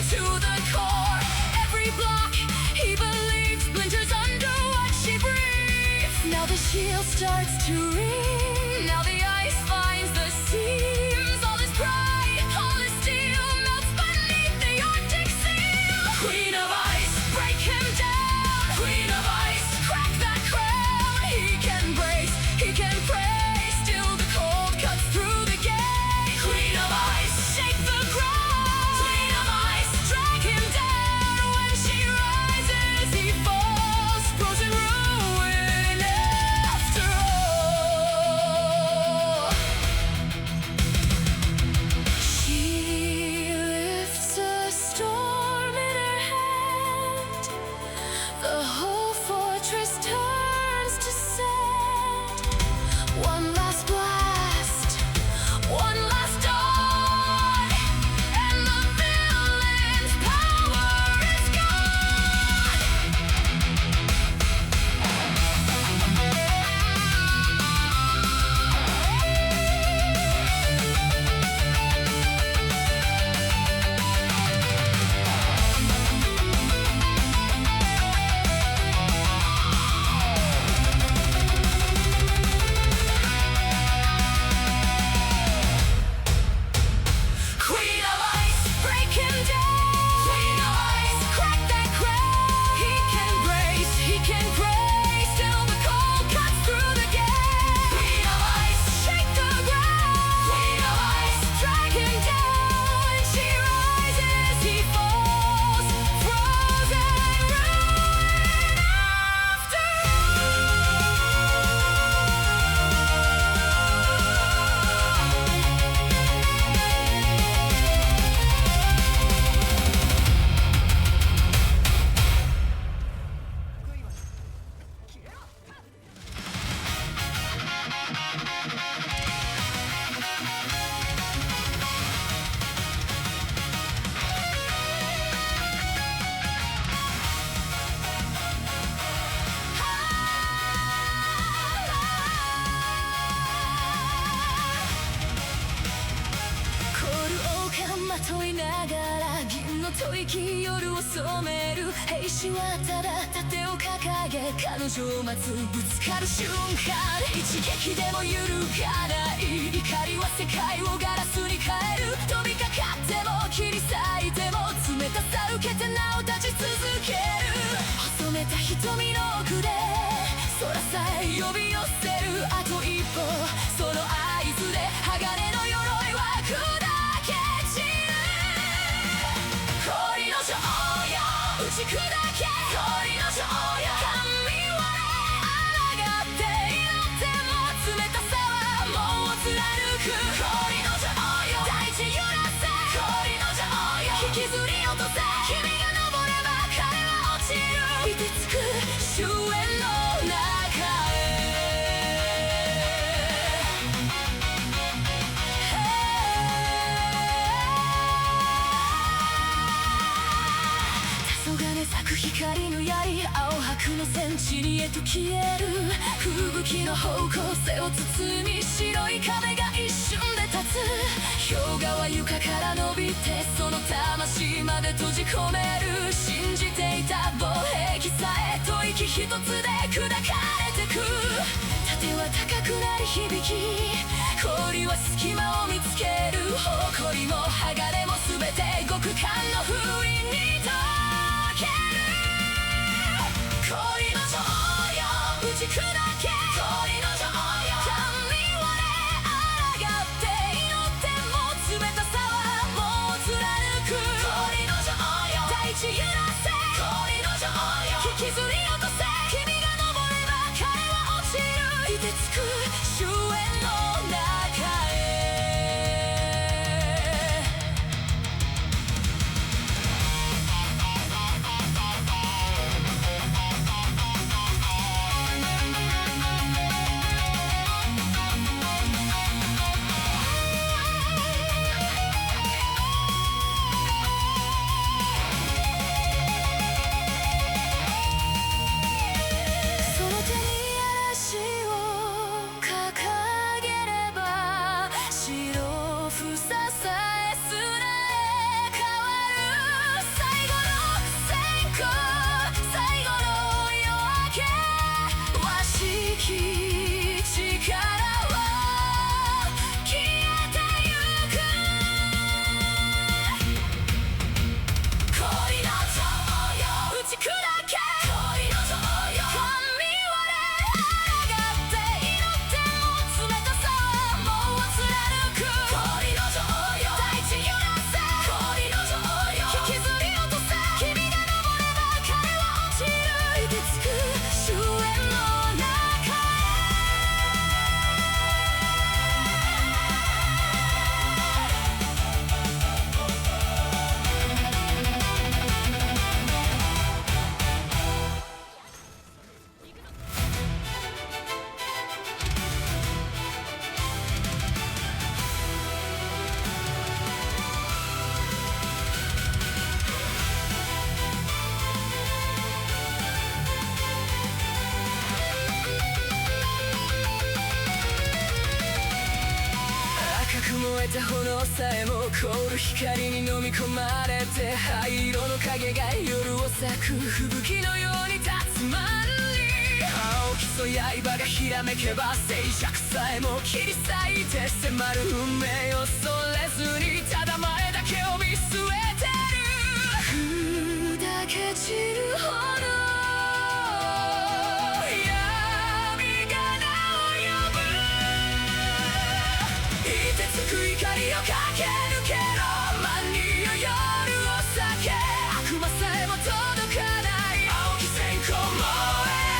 to the core. Every block he believes splinters under what she breathes. Now the shield starts to ring. Now the ice finds the seams. All his pride, all his steel melts beneath the Arctic seal. Queen of ice, break him down. Queen of ice, crack that crown. He can brace, he can pray. Still the cold cuts through the gate. Queen of ice, shake the ground. Queen of ice, drag him down. When she rises, he falls, frozen ruin after all. She lifts a storm in her hand. The whole fortress turns to sand. One last blast, one last dawn, and the villain's power is gone. Queen of ice, break him down. Queen of ice, crack that crown. He can brace, he can pray. Still the cold cuts through the gate. Queen of ice, shake the ground. Queen of ice, drag him down. When she rises, he falls, frozen ruin after凍る王冠まといながら銀の吐息夜を染める兵士はただ盾を掲げ彼女を待つぶつかる瞬間一撃でも揺るがない怒りは世界をガラスに変える飛びかかっても切り裂いても冷たさ受けてなお立ち続ける細めた瞳の奥で空さえ呼び寄せるあと一歩その合図で鋼の鎧は砕け散る氷の女王よ打ち砕け氷の女王よ神割れ抗って祈っても冷たさはもう貫く氷の女王よ大地揺らせ氷の女王よ引きずり落とせ君が登れば彼は落ちる凍てつく終焉の中へ黄昏咲く光の槍青白の戦地にへと消える吹雪の方向性を包み白い壁が一瞬で立つ氷河は床から伸びてその魂まで閉じ込める信じていた防壁さえ吐息一つで砕かれてく盾は高くなり響き氷は隙間を見つける誇りも鋼も全て極寒の封印に溶ける氷の女王よ打ち砕け氷の女王よ神割れ抗って祈っても冷たさはもう貫く氷の女王よ大地揺らせ氷の女王よ引きずり落とせ君が登れば彼は落ちる凍てつく終焉の中へ燃えた炎さえも凍る光に飲み込まれて灰色の影が夜を裂く吹雪のように立つマンに青きそ刃がひらめけば静寂さえも切り裂いて迫る運命を恐れずにただ前だけを見据えてる砕け散るほど光を駆け抜けろ万人よ夜を避け悪魔さえも届かない青き閃光燃え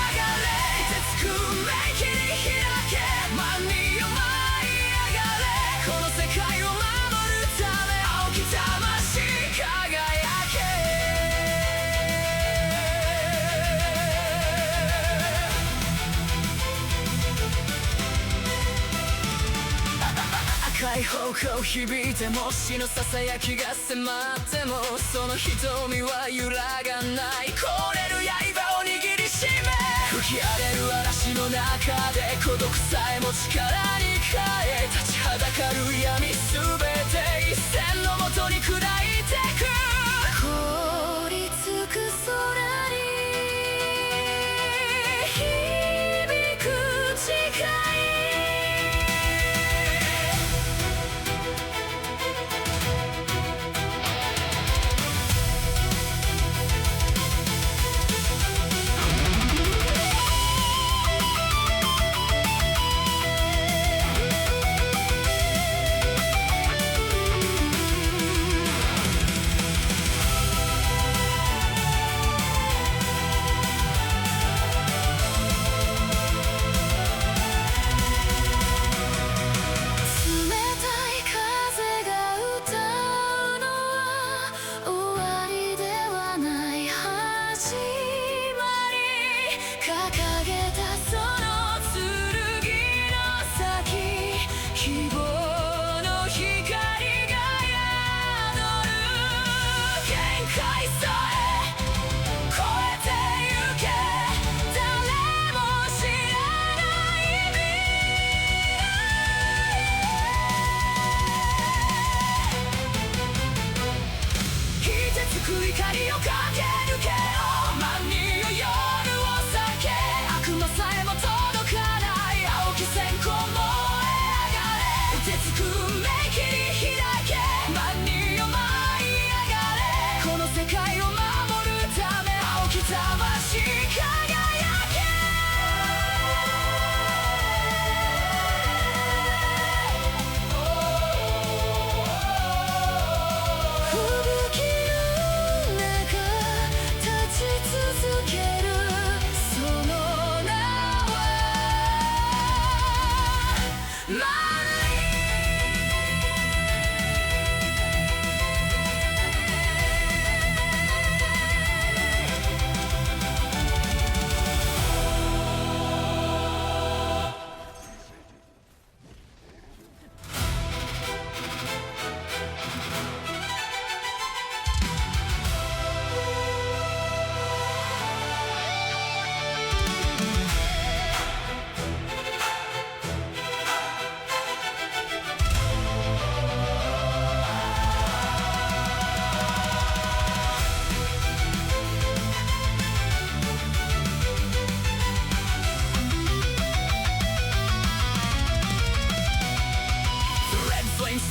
上がれ鉄く運命切り開け万人よ舞い上がれこの世界を守るため青き魂輝け赤い方向響いても死のささやきが迫ってもその瞳は揺らがない凍れる刃を握りしめ吹き荒れる嵐の中で孤独さえも力に変え立ちはだかる闇すべて一線のもとに砕いてく凍りつく空に響く誓い光を駆け抜けろ万人よ夜を避け悪魔さえも届かない青き閃光燃え上がれ鉄く運命切り開け万人よ舞い上がれこの世界を守るため青き魂輝け吹雪続けるその名はマリ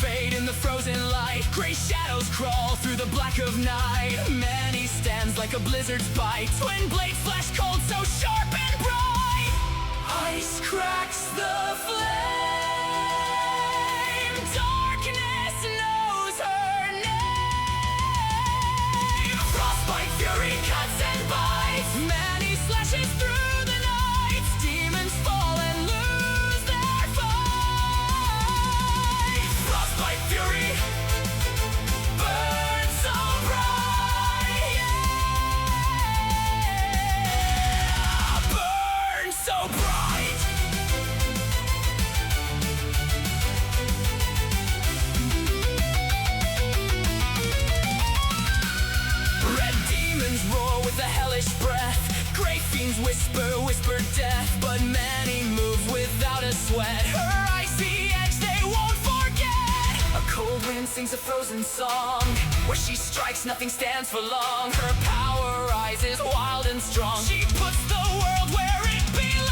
fade in the frozen light Gray shadows crawl through the black of night Many stands like a blizzard's bite Twin blade flash cold so sharp and bright Ice cracks the flame Darkness knows her name Frostbite fury cuts and bites Many slashes through the night Demons fall and lose their fight Frostbite fury burns so bright yeah. Burns so bright Red demons roar with a hellish breath Grey fiends whisper death But many move without a sweat Her icy edge they won't forget sings a frozen song. Where she strikes, nothing stands for long. Her power rises wild and strong. She puts the world where it belongs.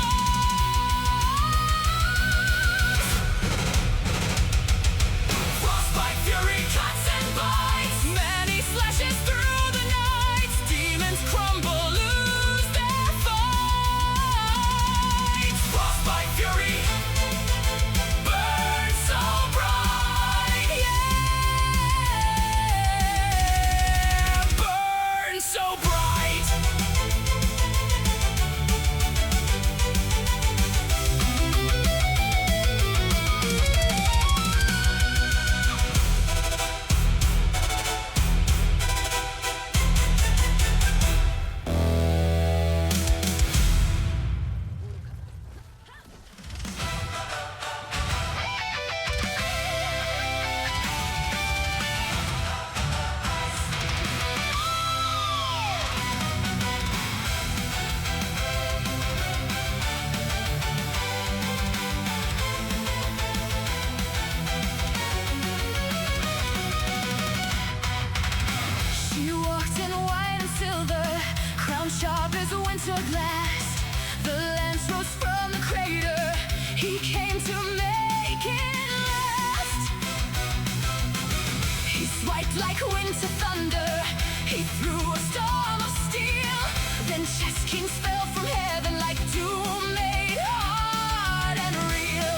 Frostbite, fury, cuts and bites. Many slashes through the night. Demons crumble, lose their fight. Frostbite, fury, burn so bright. Yeah, burn so bright. She walked in white and silver, crown sharp as a winter blast. The lance rose from the crater. He came to make it last. He swiped like winter thunder. He threw a storm of steel. Then chess kings fell from heaven like doom made hard and real.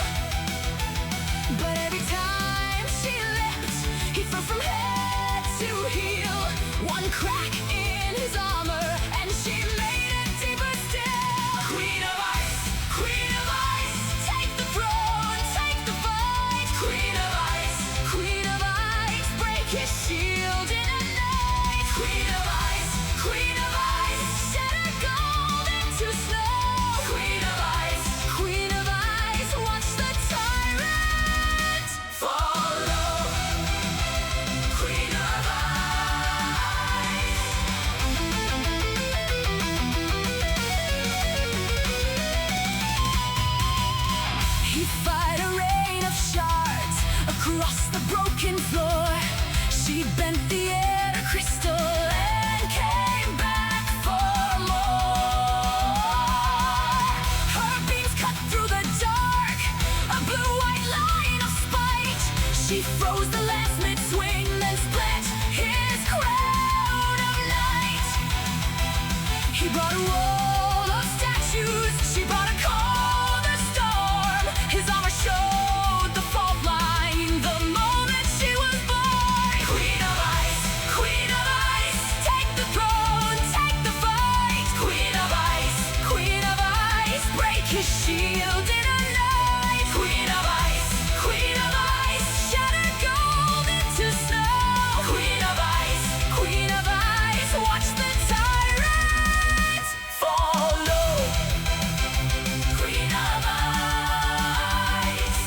But every time she leapt, he fell from head to heel. One crack in his armor, and she made it deeper still. Queen of ice, take the throne, take the fight. Queen of ice, break his shield in a night. Queen of ice, shatter gold into snow. Queen of ice, watch the tyrant follow. Queen of ice. He fired a rain of shards across the broken floor. She bent the air to crystal and came back for more. Her beams cut through the dark, a blue-white line of spite. She froze the last mid-swing, then split his crown of night. He brought a wall of statues, she brought a colder storm. His armor showed the fault line the moment she was born. Queen of ice, take the throne, take the fight. Queen of ice, break his shield in a night. Queen of ice, shatter gold into snow. Queen of ice, watch the tyrant follow. Queen of ice.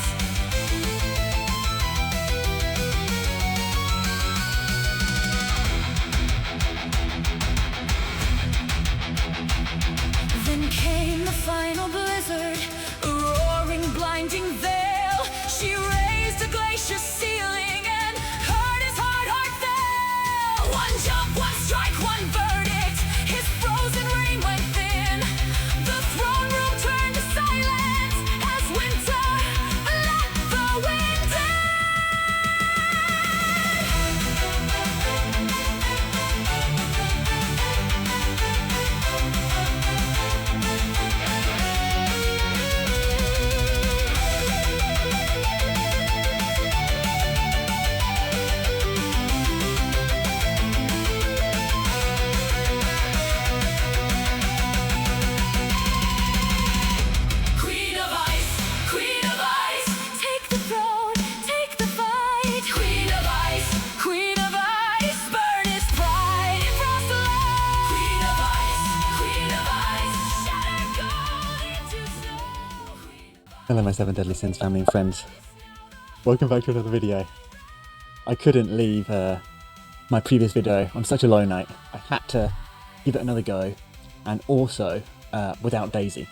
Then came the final blizzard, a roaring, blinding veil. She raised a glacier ceiling and heard his heart fell. One jump, one strike, one verdict. His frozen rain went thin. The throne room turned to silence as winter let the wind in. Queen of ice, take the throne, take the fight. Queen of ice, burn his pride and frost alive. Queen of ice, shatter gold into snow. Hello my 7 Deadly Sins family and friends. Welcome back to another video. I couldn't leave my previous video on such a low night. I had to give it another go, and also without Daisy.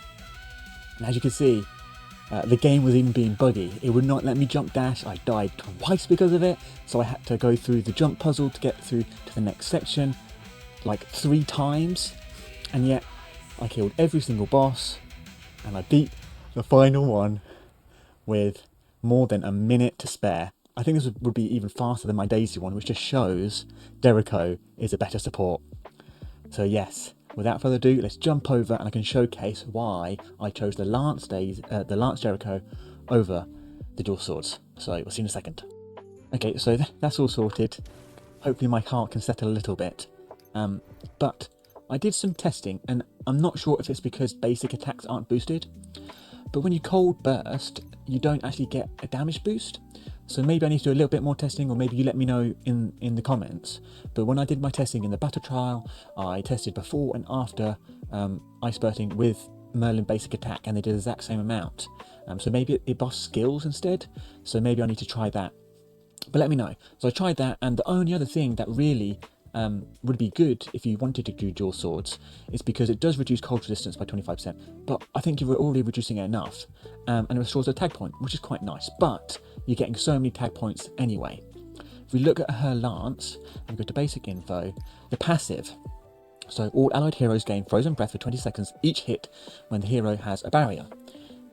And as you can see, The game was even being buggy. It would not let me jump dash. I died twice because of it, so I had to go through the jump puzzle to get through to the next section like 3 times, and yet I killed every single boss and I beat the final one with more than a minute to spare. I think this would be even faster than my Daisy one, which just shows Jericho is a better support. So yes, without further ado, let's jump over and I can showcase why I chose the Lance Jericho over the dual swords. So we'll see in a second. Okay, so that's all sorted. Hopefully my heart can settle a little bit. But I did some testing, and I'm not sure if it's because basic attacks aren't boosted, but when you cold burst, you don't actually get a damage boost. So maybe I need to do a little bit more testing, or maybe you let me know in the comments. But when I did my testing in the battle trial, I tested before and after ice bursting with Merlin basic attack, and they did the exact same amount. So maybe it buffs skills instead. So maybe I need to try that. But let me know. So I tried that, and the only other thing that really would be good if you wanted to do dual swords is because it does reduce cold resistance by 25%, but I think you're already reducing it enough, and it restores a tag point, which is quite nice, but you're getting so many tag points anyway. If we look at her lance and go to basic info, the passive, so all allied heroes gain frozen breath for 20 seconds each hit when the hero has a barrier,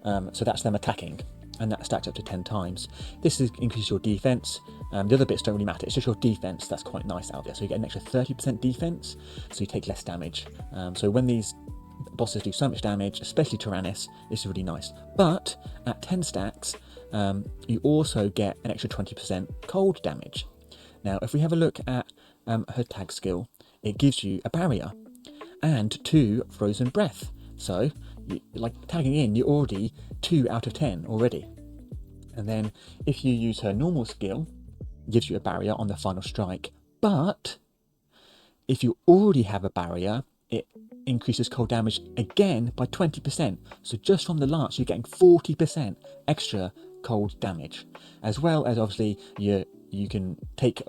so that's them attacking, and that stacks up to 10 times. This increases your defense. The other bits don't really matter, it's just your defense that's quite nice out there. So you get an extra 30% defense, so you take less damage. So when these bosses do so much damage, especially Taranis, this is really nice. But at 10 stacks, you also get an extra 20% cold damage. Now, if we have a look at her tag skill, it gives you a barrier and 2 frozen breath. So, like tagging in, you're already 2 out of 10 already. And then if you use her normal skill, it gives you a barrier on the final strike. But if you already have a barrier, it increases cold damage again by 20%. So just from the lance, you're getting 40% extra cold damage. As well as obviously you can take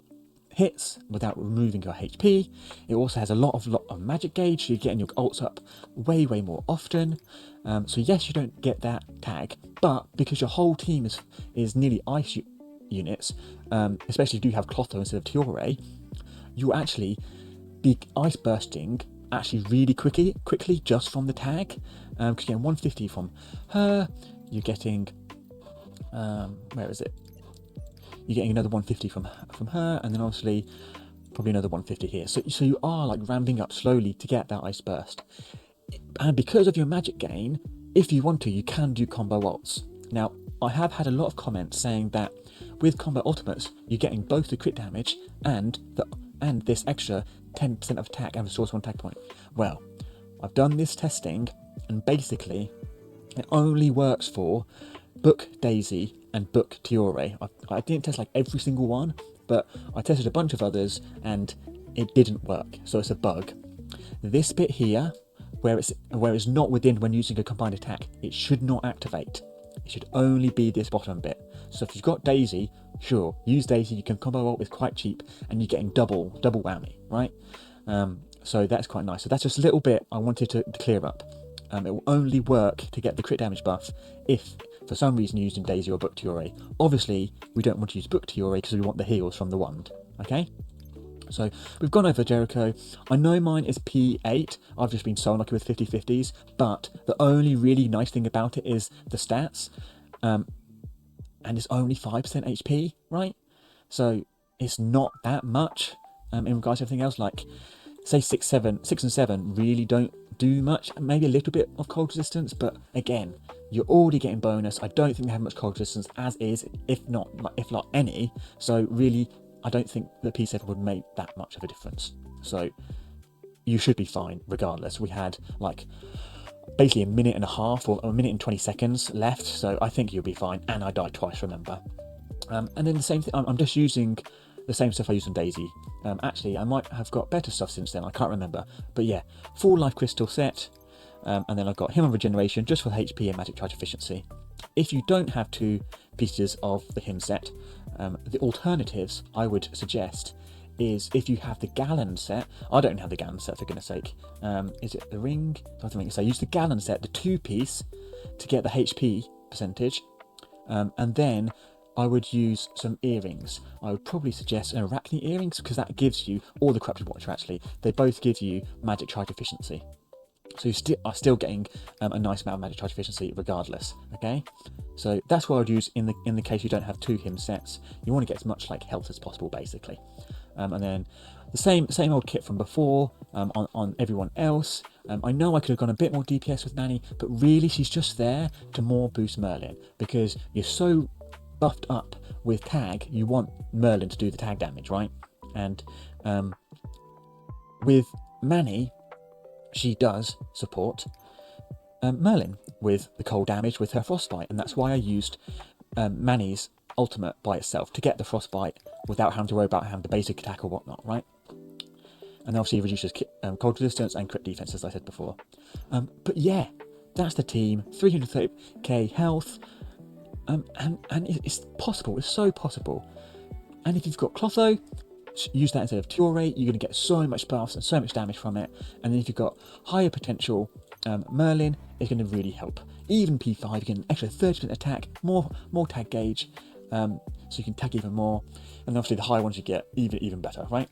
hits without removing your HP. It also has a lot of magic gauge, so you're getting your ults up way more often. So yes, you don't get that tag, but because your whole team is nearly ice units, especially if you have Clotho instead of Tiore, you actually be ice bursting actually really quickly just from the tag, because you're getting 150 from her, you're getting where is it? You're getting another 150 from her, and then obviously probably another 150 here. So you are like ramping up slowly to get that ice burst. And because of your magic gain, if you want to, you can do combo ults. Now, I have had a lot of comments saying that with combo ultimates, you're getting both the crit damage and this extra 10% of attack and restores 1 tag point. Well, I've done this testing, and basically it only works for Book Daisy and Book Tiore. I didn't test like every single one, but I tested a bunch of others and it didn't work, so it's a bug. This bit here, where it's not within when using a combined attack, it should not activate. It should only be this bottom bit. So if you've got Daisy, sure, use Daisy, you can combo ult with quite cheap, and you're getting double whammy, right? So that's quite nice. So that's just a little bit I wanted to clear up. It will only work to get the crit damage buff if for some reason you're using Daisy or Book Tiore. Obviously, we don't want to use Book Tiore because we want the heals from the wand, okay? So we've gone over Jericho. I know mine is P8. I've just been so unlucky with 50/50s, but the only really nice thing about it is the stats, and it's only 5% HP, right? So it's not that much in regards to everything else. Like, say 6 and 7 really don't do much, maybe a little bit of cold resistance, but again, you're already getting bonus. I don't think they have much cold resistance as is, if not any. So really, I don't think the P7 would make that much of a difference. So you should be fine regardless. We had like basically a minute and a half or a minute and 20 seconds left, so I think you'll be fine. And I died twice, remember. And then the same thing, I'm just using the same stuff I used on Daisy. Actually, I might have got better stuff since then, I can't remember. But yeah, full life crystal set, and then I've got Hymn of Regeneration just for HP and magic charge efficiency. If you don't have 2 pieces of the Hymn set, the alternatives I would suggest is if you have the Gallon set. I don't have the Gallon set, for goodness sake. Is it the ring? I don't think so. Use the Gallon set, the 2-piece, to get the HP percentage, and then I would use some earrings. I would probably suggest arachne earrings, because that gives you, or the corrupted watcher actually, they both give you magic charge efficiency. So you are still getting a nice amount of magic charge efficiency regardless, okay? So that's what I would use in the case you don't have 2 hymn sets. You want to get as much like health as possible, basically. And then the same old kit from before on everyone else. I know I could have gone a bit more DPS with Manny, but really she's just there to more boost Merlin, because you're so buffed up with tag, you want Merlin to do the tag damage, right? And with Manny, she does support Merlin with the cold damage with her frostbite, and that's why I used Manny's ultimate by itself to get the frostbite without having to worry about having the basic attack or whatnot, right? And obviously it reduces cold resistance and crit defense, as I said before. But yeah, that's the team. 330k health, and it's possible. It's so possible. And if you've got Clotho, use that instead of Cure Rate. You're going to get so much buffs and so much damage from it. And then if you've got higher potential Merlin, it's going to really help. Even P5, you get an extra 30% attack, more tag gauge, so you can tag even more. And obviously the higher ones you get, even better, right?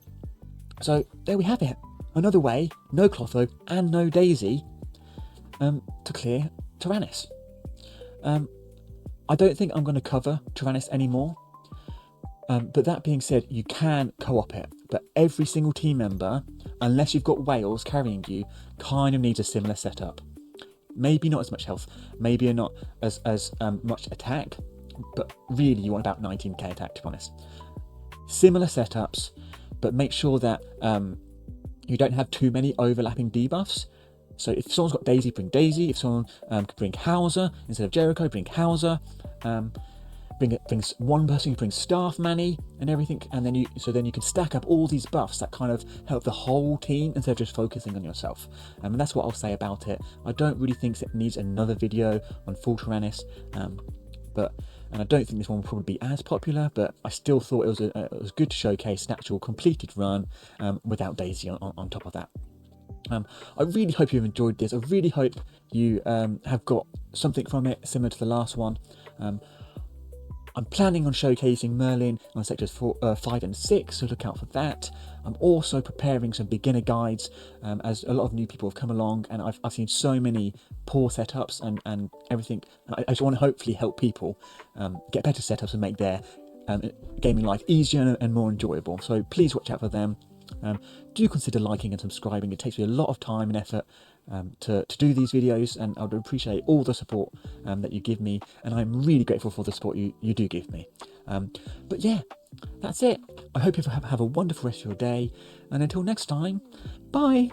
So there we have it. Another way, no Clotho and no Daisy to clear Taranis. I don't think I'm going to cover Taranis anymore. But that being said, you can co-op it, but every single team member, unless you've got whales carrying you, kind of needs a similar setup. Maybe not as much health, maybe not as much attack, but really you want about 19k attack, to be honest. Similar setups, but make sure that you don't have too many overlapping debuffs. So if someone's got Daisy, bring Daisy. If someone could bring Hauser instead of Jericho, bring Hauser. Brings one person who brings staff Manny and everything, and then you can stack up all these buffs that kind of help the whole team instead of just focusing on yourself. And that's what I'll say about it. I don't really think it needs another video on full Taranis, and I don't think this one will probably be as popular, but I still thought it was good to showcase an actual completed run without Daisy on top of that. I really hope you've enjoyed this. I really hope you have got something from it similar to the last one. I'm planning on showcasing Merlin on sectors 5 and 6, so look out for that. I'm also preparing some beginner guides, as a lot of new people have come along, and I've seen so many poor setups and everything. I just want to hopefully help people get better setups and make their gaming life easier and more enjoyable. So please watch out for them. Do consider liking and subscribing. It takes me a lot of time and effort to do these videos, and I would appreciate all the support that you give me, and I'm really grateful for the support you do give me. But yeah, that's it. I hope you have a wonderful rest of your day, and until next time, bye.